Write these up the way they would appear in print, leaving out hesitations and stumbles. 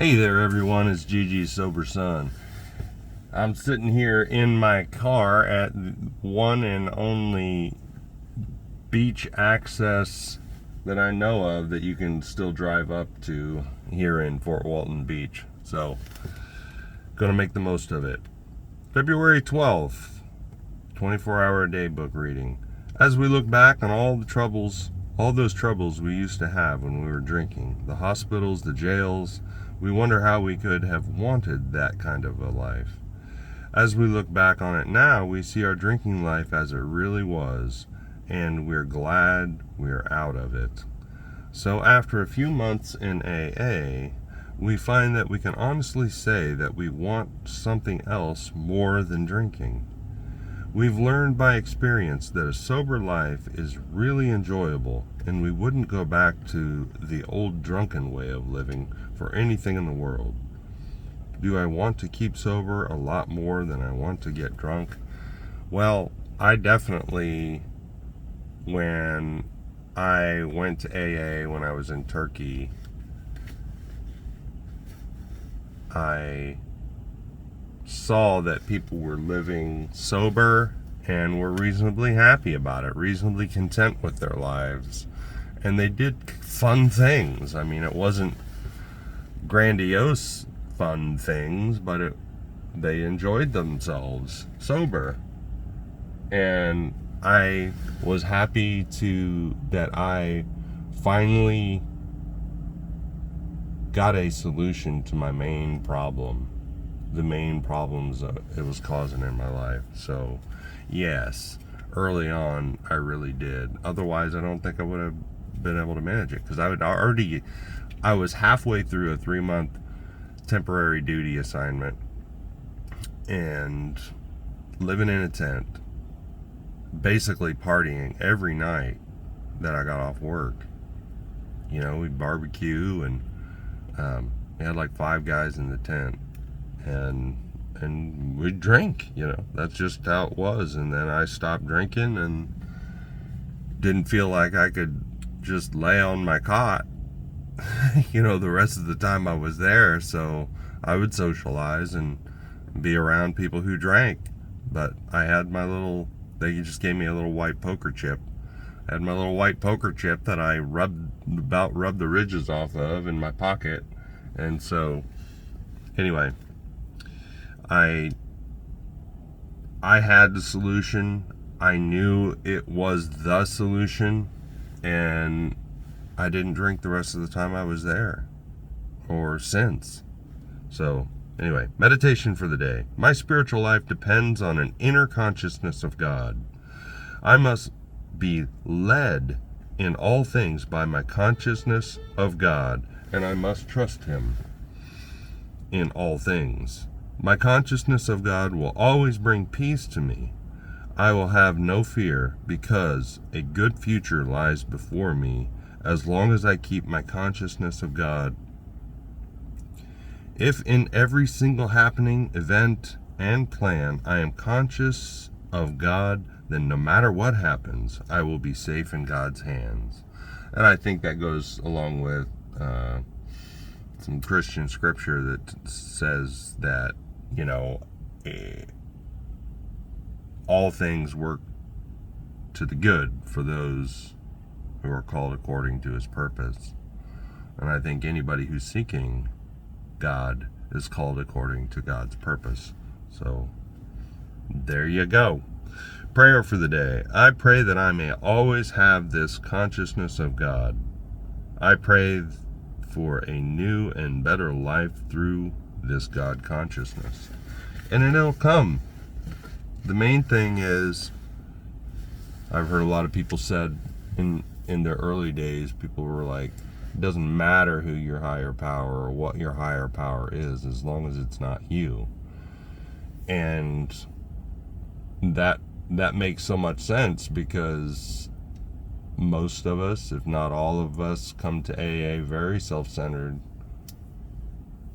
Hey there everyone, it's Gigi's Sober Son. I'm sitting here in my car at one and only beach access that I know of that you can still drive up to here in Fort Walton Beach. So, gonna make the most of it. February 12th, 24-hour-a-day book reading. As we look back on all those troubles we used to have when we were drinking, the hospitals, the jails, we wonder how we could have wanted that kind of a life. As we look back on it now, we see our drinking life as it really was, and we're glad we're out of it. So after a few months in AA, we find that we can honestly say that we want something else more than drinking. We've learned by experience that a sober life is really enjoyable, and we wouldn't go back to the old drunken way of living for anything in the world. Do I want to keep sober a lot more than I want to get drunk? Well, I definitely, when I went to AA when I was in Turkey, I saw that people were living sober and were reasonably happy about it, reasonably content with their lives. And they did fun things. I mean, it wasn't grandiose fun things, but they enjoyed themselves sober. And I was happy that I finally got a solution to my main problem. The main problems it was causing in my life. So, yes, early on, I really did. Otherwise, I don't think I would have been able to manage it, because I was halfway through a 3-month temporary duty assignment and living in a tent, basically partying every night that I got off work. You know, we'd barbecue, and we had like 5 guys in the tent. And we'd drink, you know, that's just how it was. And then I stopped drinking and didn't feel like I could just lay on my cot, you know, the rest of the time I was there. So I would socialize and be around people who drank. But I had they just gave me a little white poker chip. I had my little white poker chip that I rubbed the ridges off of in my pocket. And so, anyway, I had the solution. I knew it was the solution, and I didn't drink the rest of the time I was there, or since. So, anyway, meditation for the day. My spiritual life depends on an inner consciousness of God. I must be led in all things by my consciousness of God, and I must trust Him in all things. My consciousness of God will always bring peace to me. I will have no fear, because a good future lies before me as long as I keep my consciousness of God. If in every single happening, event, and plan I am conscious of God, then no matter what happens, I will be safe in God's hands. And I think that goes along with some Christian scripture that says that, you know, all things work to the good for those who are called according to His purpose. And I think anybody who's seeking God is called according to God's purpose. So, there you go. Prayer for the day. I pray that I may always have this consciousness of God. I pray for a new and better life through this God consciousness. And it'll come. The main thing is, I've heard a lot of people said in their early days, people were like, it doesn't matter who your higher power or what your higher power is, as long as it's not you. And that makes so much sense, because most of us, if not all of us, come to AA very self-centered,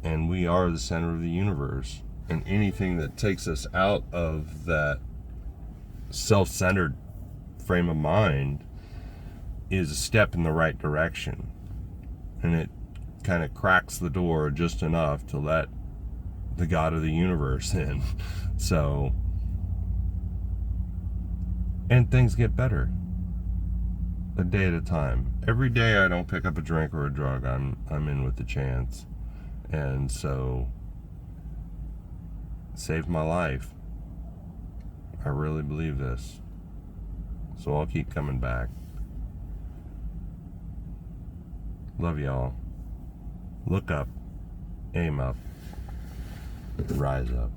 and we are the center of the universe. And anything that takes us out of that self-centered frame of mind is a step in the right direction. And it kind of cracks the door just enough to let the God of the universe in. So, and things get better a day at a time. Every day I don't pick up a drink or a drug, I'm in with the chance. And so, it saved my life. I really believe this. So I'll keep coming back. Love y'all. Look up, aim up, rise up.